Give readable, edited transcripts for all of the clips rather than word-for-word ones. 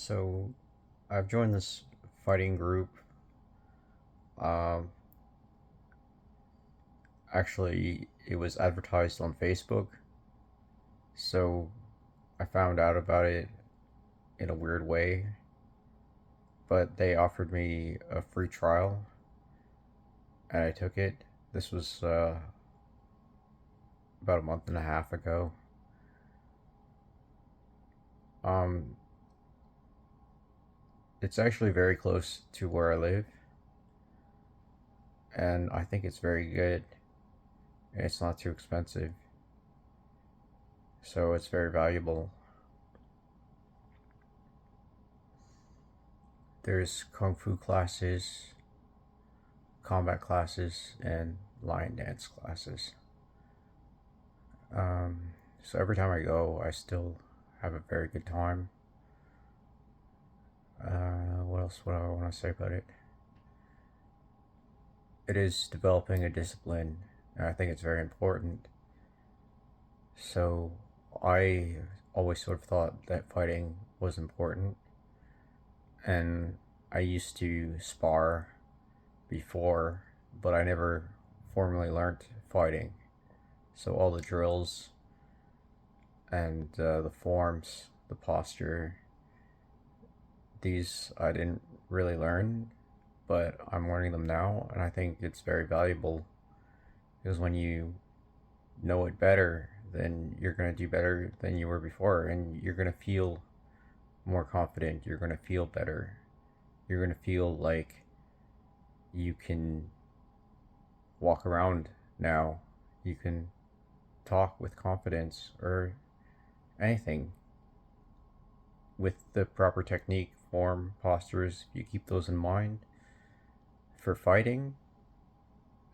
So I've joined this fighting group. Um, Actually, it was advertised on Facebook, so I found out about it in a weird way. But they offered me a free trial, and I took it. This was about a month and a half ago. Um, it's actually very close to where I live, and I think it's very good. And it's not too expensive, so it's very valuable. There's kung fu classes, combat classes, and lion dance classes. So every time I go, I still have a very good time. What else would I want to say about it? It is developing a discipline, and I think it's very important. So I always sort of thought that fighting was important, and I used to spar before, but I never formally learned fighting. So all the drills and the forms, the posture, these I didn't really learn, but I'm learning them now, and I think it's very valuable because when you know it better, then you're going to do better than you were before, and you're going to feel more confident. You're going to feel better. You're going to feel like you can walk around now. You can talk with confidence or anything with the proper technique, form, postures. If you keep those in mind for fighting,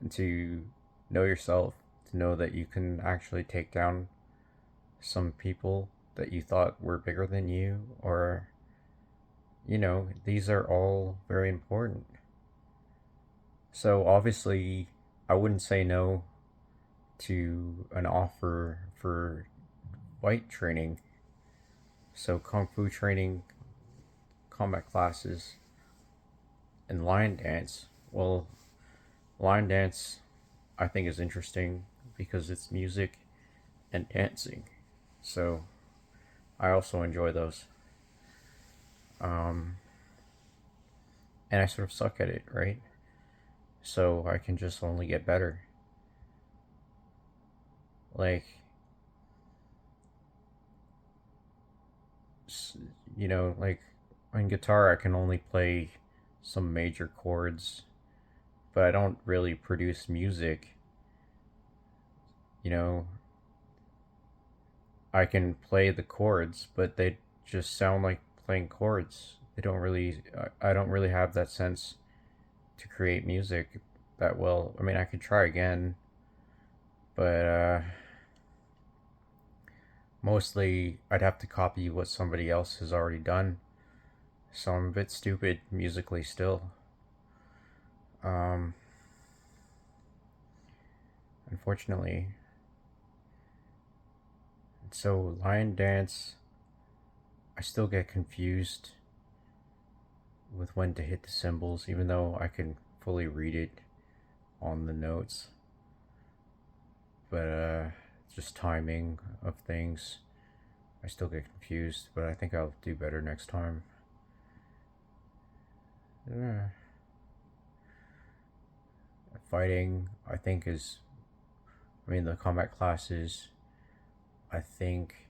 and to know yourself, to know that you can actually take down some people that you thought were bigger than you, or, these are all very important. So, obviously, I wouldn't say no to an offer for fight training. So, kung fu training, combat classes, and lion dance. Well, lion dance I think is interesting because it's music and dancing. So I also enjoy those. Um, and I sort of suck at it, right? So I can just only get better. Like, like on guitar, I can only play some major chords, but I don't really produce music. You know, I can play the chords, but they just sound like playing chords. They don't really, I don't really have that sense to create music that well. I mean, I could try again, but mostly I'd have to copy what somebody else has already done. So I'm a bit stupid musically still. Um, Unfortunately. So lion dance, I still get confused with when to hit the cymbals, even though I can fully read it on the notes. But just timing of things, I still get confused. But I think I'll do better next time. Yeah. Fighting, I think the combat classes, I think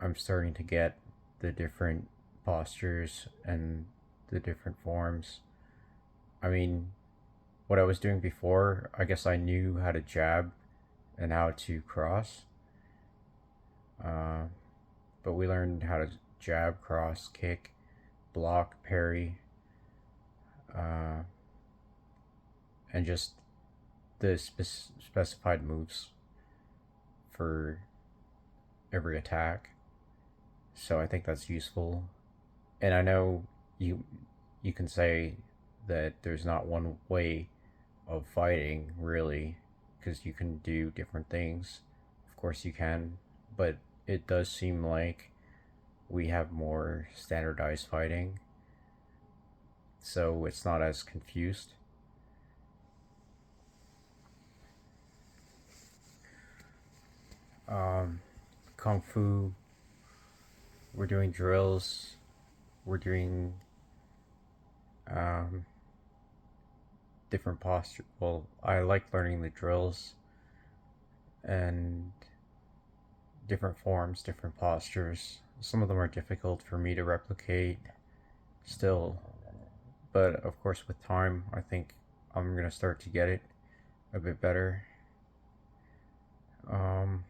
I'm starting to get the different postures and the different forms. I mean, what I was doing before, I guess I knew how to jab and how to cross. Uh, but we learned how to jab, cross, kick, block, parry, uh, and just the specified moves for every attack. So I think that's useful. And I know you can say that there's not one way of fighting really, because you can do different things. Of course you can, but it does seem like we have more standardized fighting, so it's not as confused. Um, Kung Fu, we're doing drills, we're doing um, different posture. Well, I like learning the drills and different forms, different postures. Some of them are difficult for me to replicate still, but of course, with time, I think I'm gonna start to get it a bit better. Um,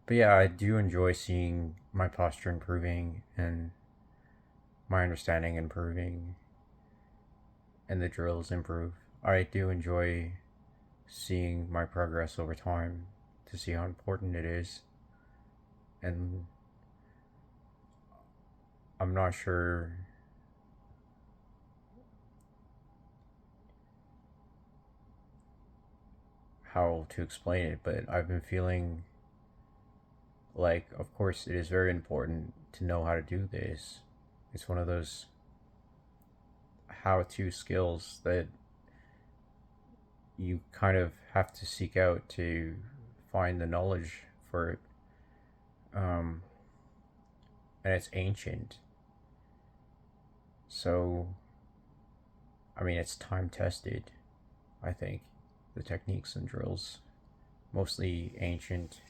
but yeah, I do enjoy seeing my posture improving and my understanding improving and the drills improve. I do enjoy seeing my progress over time to see how important it is. And I'm not sure how to explain it, but I've been feeling like, of course, it is very important to know how to do this. It's one of those how to skills that you kind of have to seek out to find the knowledge for it. Um, and it's ancient. So, I mean, it's time tested, I think. The techniques and drills, mostly ancient.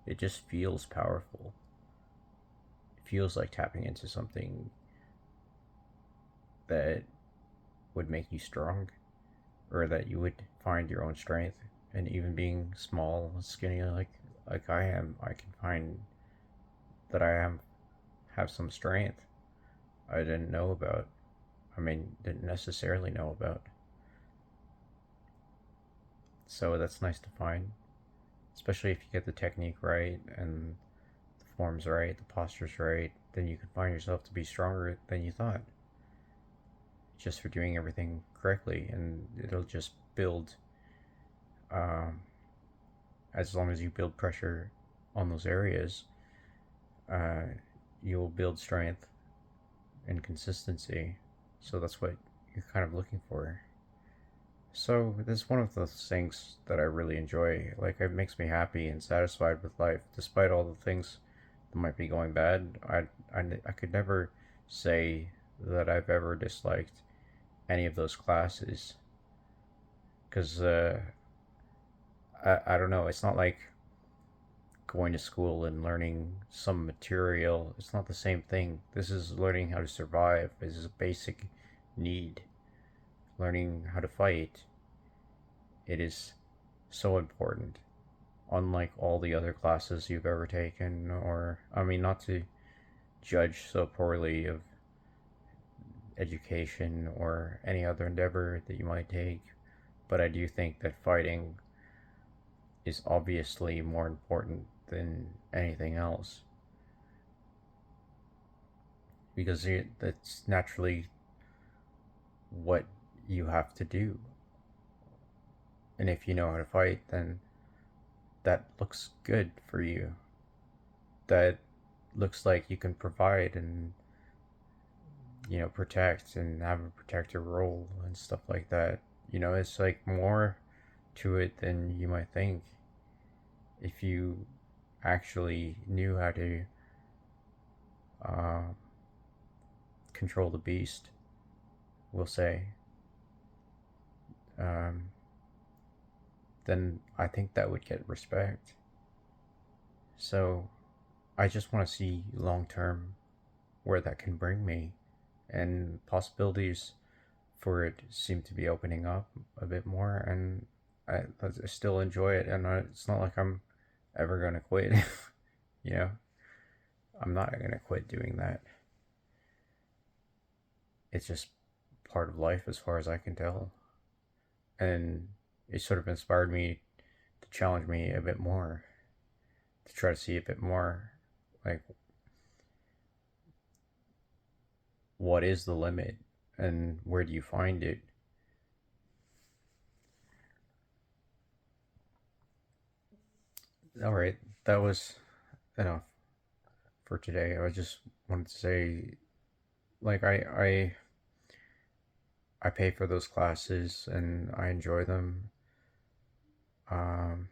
It just feels powerful. It feels like tapping into something that would make you strong, or that you would find your own strength. And even being small, skinny, like I am, I can find that have some strength I didn't know about. I mean, didn't necessarily know about. So that's nice to find, especially if you get the technique right and the forms right, the postures right. Then you can find yourself to be stronger than you thought, just for doing everything correctly, and it'll just build. Um, as long as you build pressure on those areas, uh, you'll build strength and consistency. So that's what you're kind of looking for. So this is one of those things that I really enjoy. Like, it makes me happy and satisfied with life, despite all the things that might be going bad. I could never say that I've ever disliked any of those classes, because I don't know. It's not like going to school and learning some material. It's not the same thing. This is learning how to survive. This is a basic need. Learning how to fight. It is so important. Unlike all the other classes you've ever taken, or, I mean, not to judge so poorly of education or any other endeavor that you might take, but I do think that fighting is obviously more important than anything else, because that's naturally what you have to do. And if you know how to fight, then that looks good for you. That looks like you can provide and, protect and have a protector role and stuff like that. It's like more to it than you might think if you actually knew how to uh, control the beast, we'll say. Um, then I think that would get respect. So I just want to see long term where that can bring me, and possibilities for it seem to be opening up a bit more, and I still enjoy it, and it's not like I'm ever gonna quit. you know, I'm not gonna quit doing that. It's just part of life, as far as I can tell, and it sort of inspired me to challenge me a bit more, to try to see a bit more, like, what is the limit and where do you find it? All right, that was enough for today. I just wanted to say, like, I pay for those classes and I enjoy them. Um,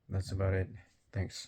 that's about it. Thanks.